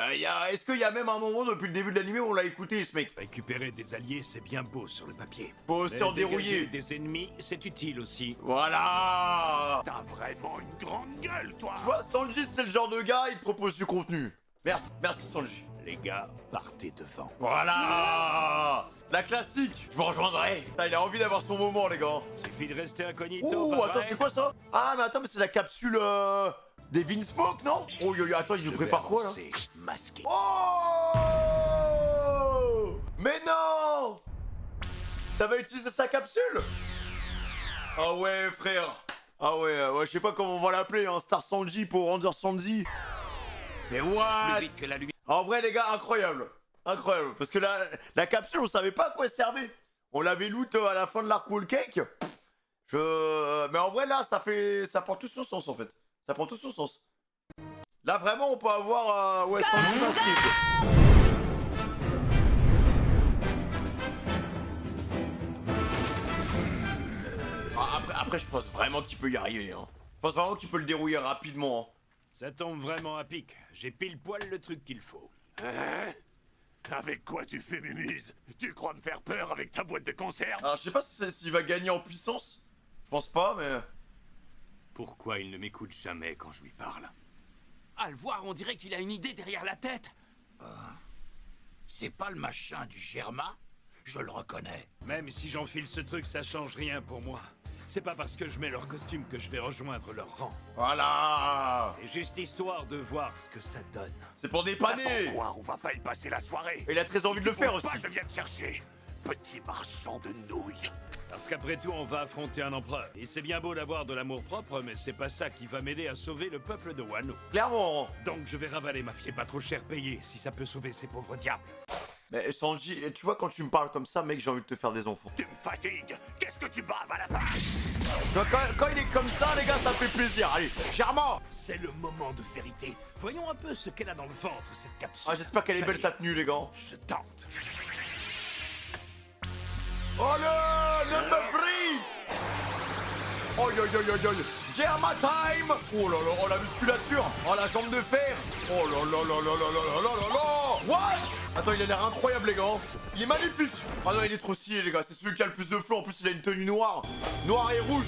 Est-ce qu'il y a même un moment depuis le début de l'animé où on l'a écouté, ce mec? Récupérer des alliés, c'est bien beau sur le papier. Faut aussi en dérouiller. Des ennemis, c'est utile aussi. Voilà. T'as vraiment une grande gueule, toi. Tu vois, Sanji, c'est le genre de gars, il te propose du contenu. Merci, merci Sanji. Les gars, partez devant. Voilà. La classique. Je vous rejoindrai. Putain, il a envie d'avoir son moment, les gars. Suffit de rester incognito. Oh, attends, c'est quoi ça? Ah, mais attends, mais c'est la capsule des Vinsmoke, non? Oh, attends, il nous prépare quoi, là? C'est masqué. Oh! Mais non! Ça va utiliser sa capsule? Ah ouais, frère. Ah ouais, je sais pas comment on va l'appeler, hein. Star Sanji pour Ranger Sanji. Mais what? Plus vite que la lumière. En vrai, les gars, incroyable. Incroyable. Parce que la capsule, on savait pas à quoi elle servait. On l'avait loot à la fin de l'arc Wall Cake. Mais en vrai, là, ça prend tout son sens, en fait. Ça prend tout son sens. Là, vraiment, on peut avoir... ouais, Sanji masqué, quoi. Après, je pense vraiment qu'il peut y arriver. Hein. Je pense vraiment qu'il peut le dérouiller rapidement. Hein. Ça tombe vraiment à pic. J'ai pile poil le truc qu'il faut. Hein? Avec quoi tu fais mumuse? Tu crois me faire peur avec ta boîte de conserve? Alors, je sais pas s'il va gagner en puissance. Je pense pas, mais... Pourquoi il ne m'écoute jamais quand je lui parle? À le voir, on dirait qu'il a une idée derrière la tête. C'est pas le machin du Germa? Je le reconnais. Même si j'enfile ce truc, ça change rien pour moi. C'est pas parce que je mets leur costume que je vais rejoindre leur rang. Voilà. C'est juste histoire de voir ce que ça donne. C'est pour dépanner. Pourquoi on va pas y passer la soirée? Et il a très envie de le faire aussi. Pas, je viens te chercher. Petit marchand de nouilles. Parce qu'après tout, on va affronter un empereur. Et c'est bien beau d'avoir de l'amour-propre, mais c'est pas ça qui va m'aider à sauver le peuple de Wano. Clairement. Donc je vais ravaler ma fille, pas trop cher payé, si ça peut sauver ces pauvres diables. Mais Sanji, tu vois, quand tu me parles comme ça, mec, j'ai envie de te faire des enfants. Tu me fatigues. Qu'est-ce que tu baves à la fin? Quand il est comme ça, les gars, ça fait plaisir. Allez, Germain. C'est le moment de vérité. Voyons un peu ce qu'elle a dans le ventre, cette capsule. Ah, j'espère qu'elle est belle sa tenue, les gars. Je tente. Oh le number 3. Oh yo yo yo yo. Germa time. Oh là là, oh la musculature. Oh la jambe de fer. Oh là là là là là là là là là. What? Attends, il a l'air incroyable, les gars. Il est magnifique. Ah non, il est trop stylé, les gars. C'est celui qui a le plus de flow. En plus, il a une tenue noire. Noire et rouge.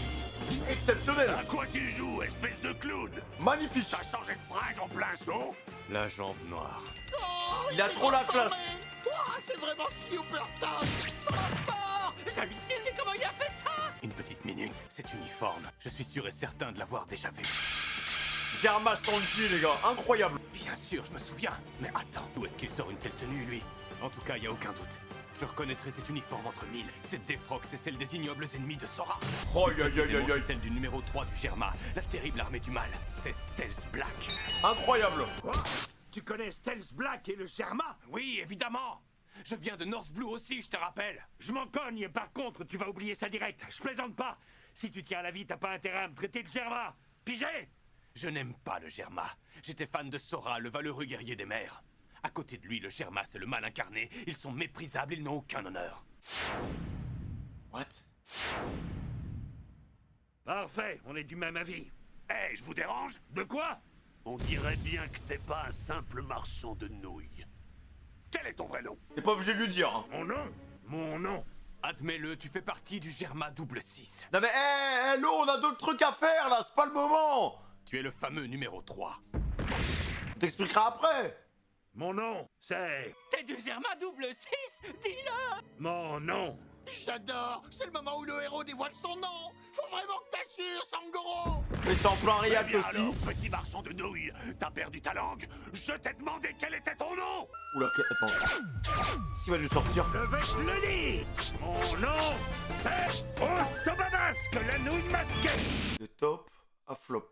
Exceptionnel. À quoi tu joues, espèce de clown? Magnifique. T'as changé de fringue en plein saut? La jambe noire. Il a trop la classe. C'est vraiment super top. J'hallucine, mais comment il a fait ça? Une petite minute, cet uniforme. Je suis sûr et certain de l'avoir déjà vu. Germa Sanji, les gars. Incroyable. Bien sûr, je me souviens. Mais attends, où est-ce qu'il sort une telle tenue, lui? En tout cas, il y a aucun doute. Je reconnaîtrai cet uniforme entre mille. Cette défroque, c'est celle des ignobles ennemis de Sora. Oh yo yo yo yo. C'est celle du numéro 3 du Germa, la terrible armée du mal. C'est Stealth Black. Incroyable. Quoi? Tu connais Stealth Black et le Germa? Oui, évidemment. Je viens de North Blue aussi, je te rappelle. Je m'en cogne, par contre, tu vas oublier ça direct. Je plaisante pas. Si tu tiens à la vie, t'as pas intérêt à me traiter de Germa. Pigé? Je n'aime pas le Germa. J'étais fan de Sora, le valeureux guerrier des mers. À côté de lui, le Germa, c'est le mal incarné. Ils sont méprisables, ils n'ont aucun honneur. What? Parfait, on est du même avis. Hé, je vous dérange? De quoi? On dirait bien que t'es pas un simple marchand de nouilles. Quel est ton vrai nom? T'es pas obligé de lui dire. Hein. Mon nom? Mon nom? Admets-le, tu fais partie du Germa double 6. Non mais, hello, on a d'autres trucs à faire, là. C'est pas le moment. Tu es le fameux numéro 3. On t'expliquera après. Mon nom, c'est... T'es du Germa double 6? Dis-le! Mon nom. J'adore. C'est le moment où le héros dévoile son nom. Faut vraiment que t'assures, Sangoro. Mais c'est en plein React Eh bien aussi. alors, petit marchand de nouilles, t'as perdu ta langue? Je t'ai demandé quel était ton nom! Oula, attends. S'il va nous sortir. Je vais te le dire. Mon nom, c'est Osobamasque, la nouille masquée. De top à flop.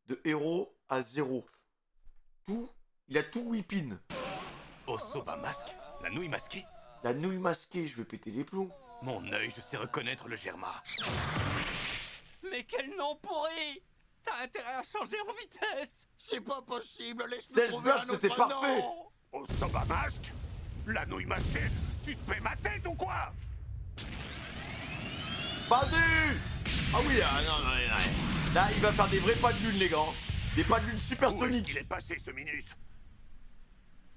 De héros à zéro. Tout, il a tout whippin. Osoba masque, la nouille masquée. La nouille masquée, je vais péter les plombs. Mon œil, je sais reconnaître le Germa. Mais quel nom pourri! T'as intérêt à changer en vitesse! C'est pas possible, laisse-nous Stealth trouver Block, un c'était autre parfait. nom. Au Soba Masque? La nouille masquée? Tu te paies ma tête ou quoi? Vas-y. Ah oui, non. Là, il va faire des vrais pas de lune, les gars. Des pas de lune Où est-ce supersoniques. qu'il est passé, ce Minus?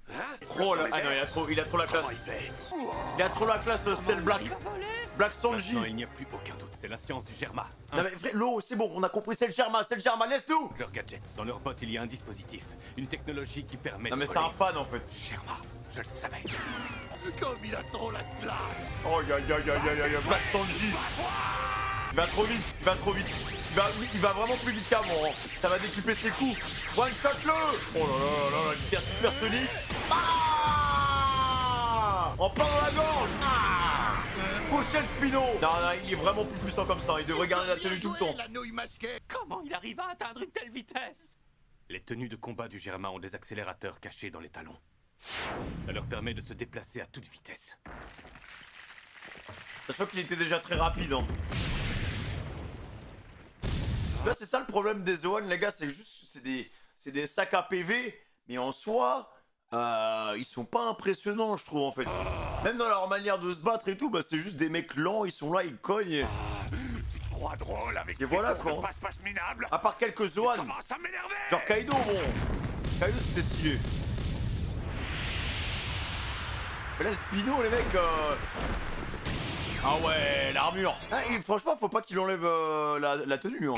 Hein? Oh là, ah non, il a trop la classe. Comment il fait? Il a trop la classe, le Stealth Black. Black Sanji. Maintenant, il n'y a plus aucun doute. C'est la science du Germa. Non mais frère, l'eau, c'est bon, on a compris, c'est le Germa, laisse-nous. Leur gadget. Dans leur botte, il y a un dispositif. Une technologie qui permet Non de mais c'est un voler. fan en fait. Germa, je le savais. Comme il a trop la classe. Oh ya ya ya ya ya ya, Black Sanji. Il va trop vite, il va trop vite. Il va vraiment plus vite qu'avant. Hein. Ça va décupler ses coups. One shot le. Oh là là là là, une terre supersonique. Ah, en plein dans la gorge. Ah, Pochette Spino. Non, il est vraiment plus puissant comme ça. Il devrait garder la tenue tout le temps. La nouille masquée. Comment il arrive à atteindre une telle vitesse? Les tenues de combat du Germa ont des accélérateurs cachés dans les talons. Ça leur permet de se déplacer à toute vitesse. Sachant qu'il était déjà très rapide. Hein. Là, c'est ça le problème des Zoan, les gars. C'est juste, c'est des sacs à PV, mais en soi, ils sont pas impressionnants, je trouve en fait. Même dans leur manière de se battre et tout, bah c'est juste des mecs lents. Ils sont là, ils cognent. Tu te crois drôle avec Et voilà quoi. passe-passe minable. À part quelques Zoan. Commence à m'énerver. Genre Kaido, bon. Kaido, c'était stylé. Mais là, le Spino, les mecs. Ah ouais, l'armure. Ah, et franchement, faut pas qu'il enlève la tenue. Hein.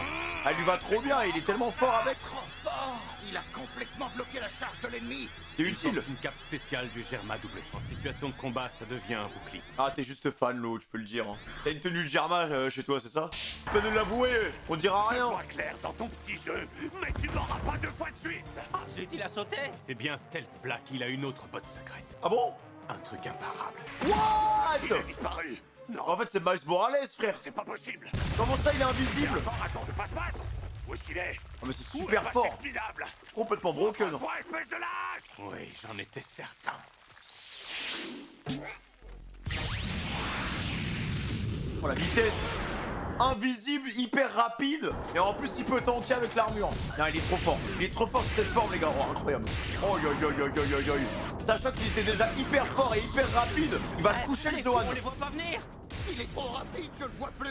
Elle lui va trop bien, il est tellement fort avec. Trop fort. Il a complètement bloqué la charge de l'ennemi. C'est utile. Une cape spéciale du Germa double. En situation de combat, ça devient un bouclier. Ah, t'es juste fan, Lo, je peux le dire. Hein. T'as une tenue de Germa chez toi, c'est ça? Tu peux nous l'avouer, on dira Je rien. vois clair dans ton petit jeu, mais tu m'auras pas deux fois de suite. Ah zut, il a sauté! C'est bien Stealth Black, il a une autre botte secrète. Ah bon? Un truc imparable. Il What? a disparu. Non, En fait, c'est Miles Morales, frère. c'est pas possible. Comment ça, il est C'est invisible? encore un tour de passe-passe. Où est-ce qu'il est? Ah, mais c'est Où est super passé fort. ce minable? Complètement broken. Toi, espèce de lâche. Oui, j'en étais certain. Oh, la vitesse. Invisible, hyper rapide. Et en plus, il peut tanker avec l'armure. Non, il est trop fort. Il est trop fort sur cette forme, les gars. Oh, incroyable. Oh, yo, yo, yo, yo, yo, yo. Sachant qu'il était déjà hyper fort et hyper rapide, il va coucher le Zoan. On les voit pas venir! Il est trop rapide, je le vois plus.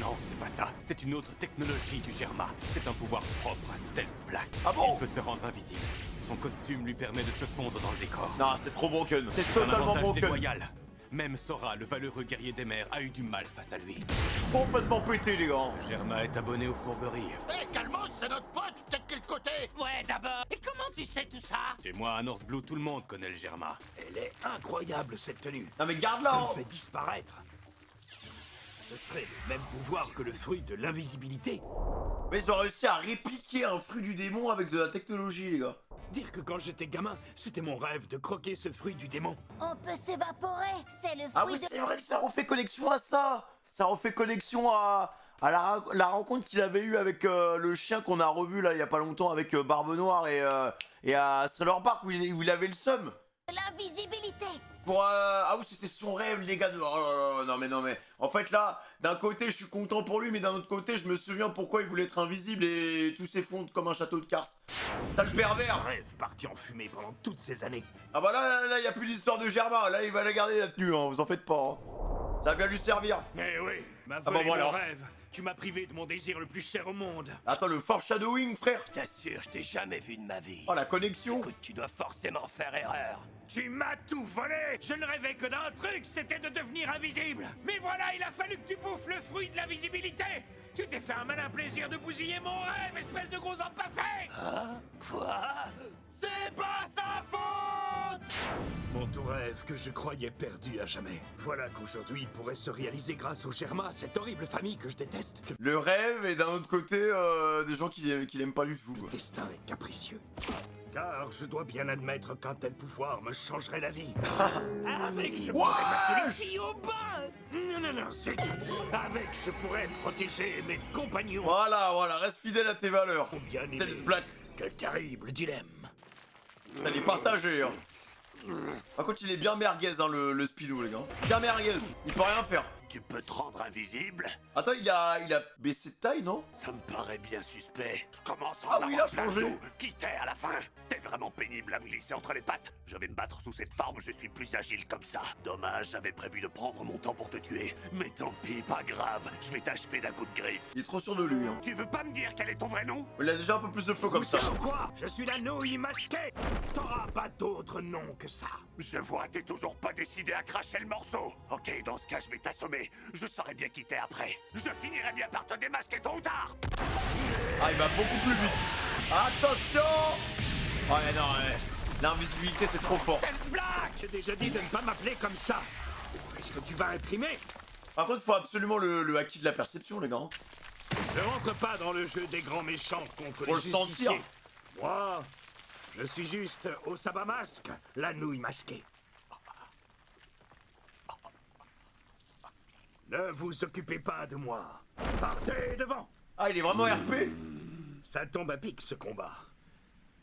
Non, c'est pas ça. C'est une autre technologie du Germa. C'est un pouvoir propre à Stealth Black. Ah bon? Il peut se rendre invisible. Son costume lui permet de se fondre dans le décor. Non, c'est trop broken. C'est Un totalement avantage broken. déloyal. Même Sora, le valeureux guerrier des mers, a eu du mal face à lui. Complètement pété, les gars. Germa est abonné aux fourberies. Hé, calmos, c'est notre pote. Peut-être quel côté? Ouais, d'abord! Et comment tu sais tout ça? Chez moi, à North Blue, tout le monde connaît le Germa. Elle est incroyable, cette tenue. Non, mais garde-la. Ça Hein. me fait disparaître. Ce serait le même pouvoir que le fruit de l'invisibilité. Mais ils ont réussi à répliquer un fruit du démon avec de la technologie, les gars. Dire que quand j'étais gamin, c'était mon rêve de croquer ce fruit du démon. On peut s'évaporer. C'est le fruit Ah oui, de... c'est vrai que ça refait connexion à ça. Ça refait connexion à la rencontre qu'il avait eue avec le chien qu'on a revu là il y a pas longtemps avec Barbe Noire et à Thriller Bark où il avait le seum. L'invisibilité. Pour ah oui, c'était son rêve, les gars. Oh, non mais en fait là, d'un côté je suis content pour lui, mais d'un autre côté je me souviens pourquoi il voulait être invisible et tout s'effondre comme un château de cartes. Ça le pervers. Ce rêve parti en fumée pendant toutes ces années. Ah bah là y a plus d'histoire de Germain, là il va la garder la tenue, hein, vous en faites pas. Hein. Ça va bien lui servir. Eh oui, ma bah volé voilà. mon rêve. Tu m'as privé de mon désir le plus cher au monde. Attends, le foreshadowing, frère. Je t'assure, je t'ai jamais vu de ma vie. Oh la connexion. Écoute, tu dois forcément faire erreur. Tu m'as tout volé. Je ne rêvais que d'un truc, c'était de devenir invisible. Mais voilà, il a fallu que tu bouffes le fruit de l'invisibilité. Tu t'es fait un malin plaisir de bousiller mon rêve, espèce de gros empaffé. Hein? Quoi? C'est pas sa faute! Mon tout rêve que je croyais perdu à jamais. Voilà qu'aujourd'hui il pourrait se réaliser grâce au Germa, cette horrible famille que je déteste. Que Le rêve et d'un autre côté des gens qui l'aiment pas du tout. le Quoi. destin est capricieux. Car je dois bien admettre qu'un tel pouvoir me changerait la vie. Avec, je pourrais battre les filles au bain. Non, c'est dit. Avec, je pourrais protéger mes compagnons. Voilà, reste fidèle à tes valeurs. Bien Stealth aimé. Black. Quel terrible dilemme. T'as les partagés, hein. Par contre, il est bien merguez, hein, le Spino, les gars. Bien merguez. Il peut rien faire. Tu peux te rendre invisible? Attends, il a baissé de taille, non? Ça me paraît bien suspect. Je commence à Ah en oui, avoir il a plein le changé. dos. Qui t'es à la fin? T'es vraiment pénible à me glisser entre les pattes. Je vais me battre sous cette forme, je suis plus agile comme ça. Dommage, j'avais prévu de prendre mon temps pour te tuer. Mais tant pis, pas grave. Je vais t'achever d'un coup de griffe. Il est trop sûr de lui, hein. Tu veux pas me dire quel est ton vrai nom? Il a déjà un peu plus de flow comme ça. Ou quoi? Je suis la nouille masquée. T'auras pas d'autre nom que ça. Je vois, t'es toujours pas décidé à cracher le morceau. Ok, dans ce cas, je vais t'assommer. Je saurai bien qui t'es après. Je finirai bien par te démasquer tôt ou tard. Ah, il va beaucoup plus vite. Attention! Ouais, non, ouais. L'invisibilité, c'est trop fort. J'ai déjà dit de ne pas m'appeler comme ça. Est-ce que tu vas imprimer? Par contre, faut absolument le acquis de la perception, les gars. Je rentre pas dans le jeu des grands méchants contre Faut les le sentir. justiciers. Moi, je suis juste au sabbat masque, la nouille masquée. Ne vous occupez pas de moi. Partez devant. Ah, il est vraiment RP. Ça tombe à pic, ce combat.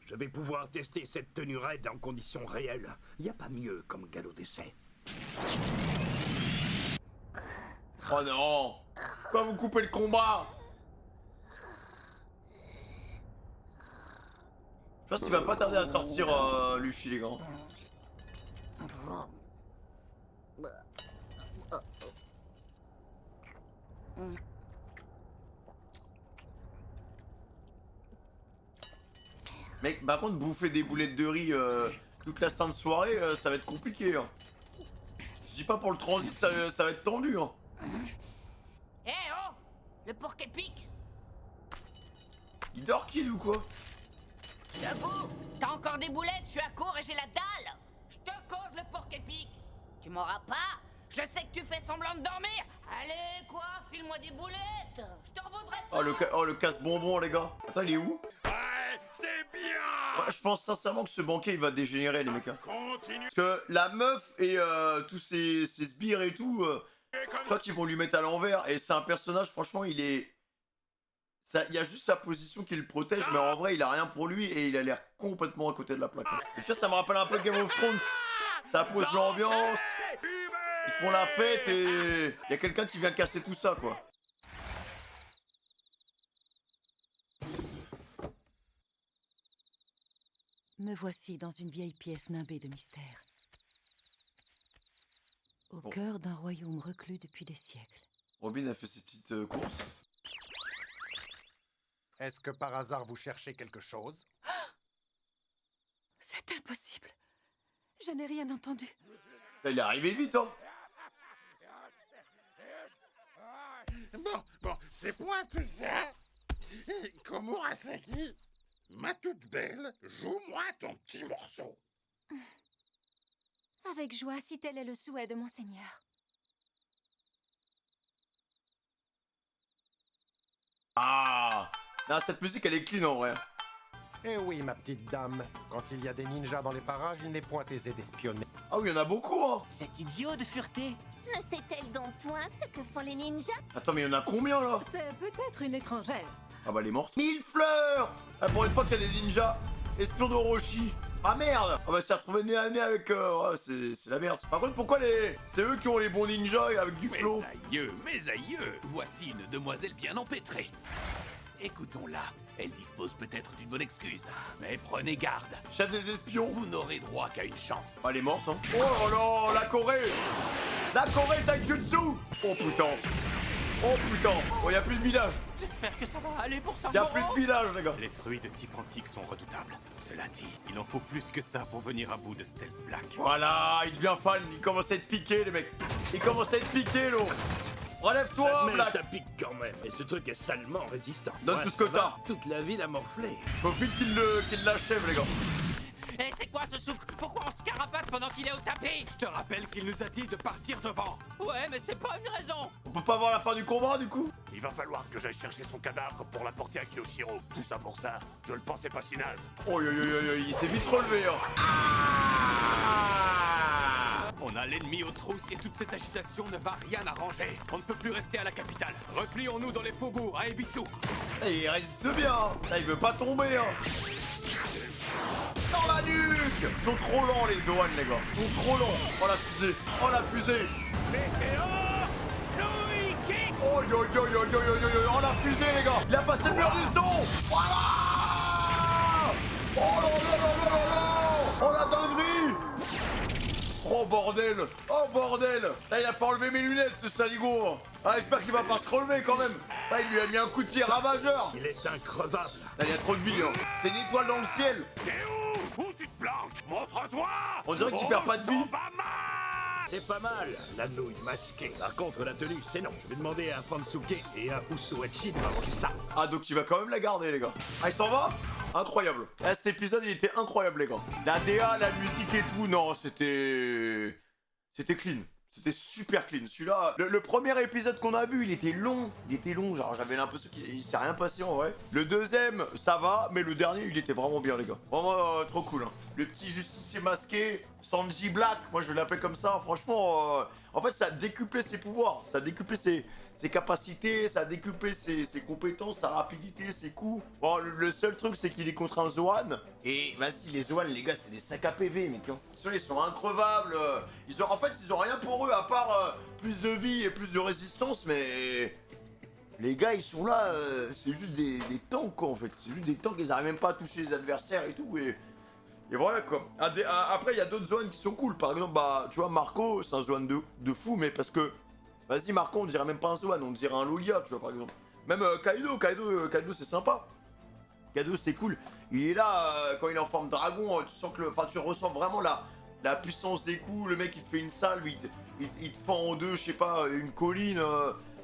Je vais pouvoir tester cette tenue raide en conditions réelles. Y a pas mieux comme galop d'essai. Oh non! Pourquoi vous coupez le combat? Je pense qu'il va pas tarder à sortir Luffy, les gars. Mec, par contre, bouffer des boulettes de riz toute la sainte soirée, ça va être compliqué. Hein. Je dis pas pour le transit, ça va être tendu. Hein. Eh oh! Le porc épique! Il dort kill ou quoi? Debout! T'as encore des boulettes, je suis à court et j'ai la dalle! Je te cause le porc épique! Tu m'auras pas? Je sais que tu fais semblant de dormir! Allez, quoi? File-moi des boulettes! Je te revaudrai ça! Oh, le casse-bonbon, les gars. Attends, il est où? Ouais, c'est bien! Ouais, je pense sincèrement que ce banquet, il va dégénérer, les mecs. Hein. Continue! Parce que la meuf et tous ces sbires et tout, je crois qu'ils vont lui mettre à l'envers. Et c'est un personnage, franchement, il est... Il y a juste sa position qui le protège, mais en vrai, il a rien pour lui et il a l'air complètement à côté de la plaque. Hein. Et tu vois, ça me rappelle un peu Game of Thrones. Ça pose l'ambiance. Ils font la fête et il y a quelqu'un qui vient casser tout ça, quoi. Me voici dans une vieille pièce nimbée de mystère. Au cœur d'un royaume reclus depuis des siècles. Robin a fait ses petites courses. Est-ce que par hasard vous cherchez quelque chose? C'est impossible. Je n'ai rien entendu. Il est arrivé vite, hein. Bon, c'est point tout ça. Komurasaki, ma toute belle, joue-moi ton petit morceau. Avec joie, si tel est le souhait de Monseigneur. Ah! Non, cette musique, elle est clean, en vrai. Eh oui, ma petite dame. Quand il y a des ninjas dans les parages, il n'est point aisé d'espionner. Ah oui, il y en a beaucoup, hein. C'est idiot de fureter. Ne sait-elle donc point ce que font les ninjas? Attends, mais il y en a combien, là? C'est peut-être une étrangère. Ah bah, elle est morte. 1000 fleurs! Ah, pour une fois qu'il y a des ninjas. Espions d'Orochi. Ah merde! Ah bah, c'est retrouvé nez à nez avec... ouais, c'est la merde. Par contre, pourquoi c'est eux qui ont les bons ninjas avec du flow? Mes aïeux, voici une demoiselle bien empêtrée. Écoutons-la, elle dispose peut-être d'une bonne excuse. Mais prenez garde. Chef des espions. Vous n'aurez droit qu'à une chance. Ah, elle est morte, hein. Oh non, la Corée! La Corée Taijutsu! Oh putain! Oh putain! Oh, y'a plus de village! J'espère que ça va aller pour ça. Y'a plus de village, les gars! Les fruits de type antique sont redoutables. Cela dit, il en faut plus que ça pour venir à bout de Stealth Black. Voilà, il devient fan, il commence à être piqué, les mecs. Il commence à être piqué, l'eau. Relève-toi, Mais Black. ça pique quand même, et ce truc est salement résistant. Donne Ouais, tout ce que ça va. t'as. Toute la ville a morflé. Faut vite qu'il l'achève, les gars. Eh, c'est quoi ce souk? Pourquoi on se carapate pendant qu'il est au tapis? Je te rappelle qu'il nous a dit de partir devant. Ouais, mais c'est pas une raison. On peut pas voir la fin du combat, du coup? Il va falloir que j'aille chercher son cadavre pour l'apporter à Kyoshiro. Tout ça pour ça. Je le pensais pas si naze. Oh, il s'est vite relevé, hein. On a l'ennemi aux trousses et toute cette agitation ne va rien arranger. On ne peut plus rester à la capitale. Replions-nous dans les faubourgs, à Ebisu. Eh, il résiste bien. Là, il veut pas tomber, hein. Dans la nuque. truc. Ils sont trop lents les Zoan les gars. Ils sont trop lents. Oh la fusée. Oh la fusée. Oh yo yo yo yo yo yo yo. Oh la fusée les gars. Il a passé le mur du son. Voilà. Oh là là là là là là. Oh la dinguerie. Oh bordel. Oh bordel. Là il a pas enlevé mes lunettes ce saligo. Ah j'espère qu'il va pas se relever quand même. Là il lui a mis un coup de pied ravageur. Il est increvable. Là il y a trop de vie hein. C'est une étoile dans le ciel. T'es où? Où tu te planques? Montre-toi. On dirait que tu perds pas de vie. C'est pas mal, la nouille masquée. Par contre, la tenue, c'est non. Je vais demander à Fansuke et à Usuechi de m'arranger ça. Ah, donc il va quand même la garder, les gars. Ah, il s'en va? Incroyable. Ah, cet épisode, il était incroyable, les gars. La DA, la musique et tout, non, c'était... C'était clean. C'était super clean. Celui-là, le premier épisode qu'on a vu, il était long. Il était long, genre j'avais l'impression qu'il s'est rien passé en vrai. Le deuxième, ça va, mais le dernier, il était vraiment bien, les gars. Vraiment trop cool. Hein. Le petit justicier masqué, Sanji Black, moi je vais l'appeler comme ça. Franchement, en fait, ça a décuplé ses pouvoirs. Ça a décuplé ses capacités, ça a décuplé ses compétences, sa rapidité, ses coups. Bon, le seul truc, c'est qu'il est contre un Zoan. Et vas-y, les Zoan, les gars, c'est des sacs à PV, mec. Hein. Ils sont increvables. En fait, ils ont rien pour eux, à part plus de vie et plus de résistance, mais... Les gars, ils sont là, c'est juste des tanks, quoi, en fait. C'est juste des tanks, ils arrivent même pas à toucher les adversaires et tout, et voilà, quoi. Après, il y a d'autres Zoan qui sont cool. Par exemple, bah, tu vois, Marco, c'est un Zoan de fou, mais parce que... Vas-y, Marco, on dirait même pas un Zoan, on dirait un Logia, tu vois, par exemple. Même Kaido, c'est sympa. Kaido, c'est cool. Il est là, quand il est en forme dragon, tu sens que tu ressens vraiment la puissance des coups. Le mec, il te fait une salve, il te fend en deux, je sais pas, une colline.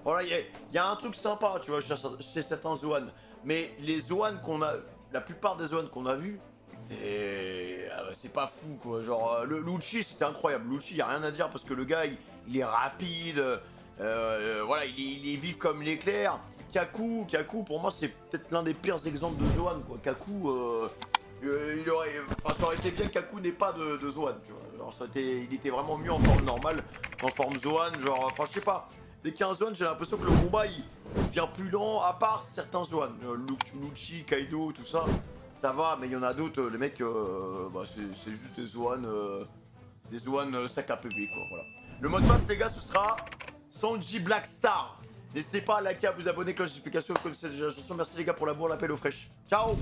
Voilà, il y a un truc sympa, tu vois, chez certains Zoan. Mais les Zoan qu'on a, la plupart des Zoan qu'on a vus, c'est pas fou, quoi. Genre, le Lucci, c'était incroyable. Lucci, y a rien à dire parce que le gars, il est rapide. Voilà, il est vif comme l'éclair. Kaku, pour moi, c'est peut-être l'un des pires exemples de Zoan, quoi. Kaku, ça aurait été bien que Kaku n'ait pas de Zoan, tu vois. Genre, il était vraiment mieux en forme normale, en forme Zoan, genre, enfin, je sais pas. Dès qu'il y a un Zoan, j'ai l'impression que le combat, il devient plus lent, à part certains Zoan. Lucci, Kaido, tout ça, ça va, mais il y en a d'autres, les mecs, c'est juste des Zoan sac à PV, quoi, voilà. Le mot de passe, les gars, ce sera Sanji Black Star. N'hésitez pas à liker, à vous abonner, cloche notification, vous connaissez déjà la chanson. Merci les gars pour la bourre, la pelle aux fraîches. Ciao.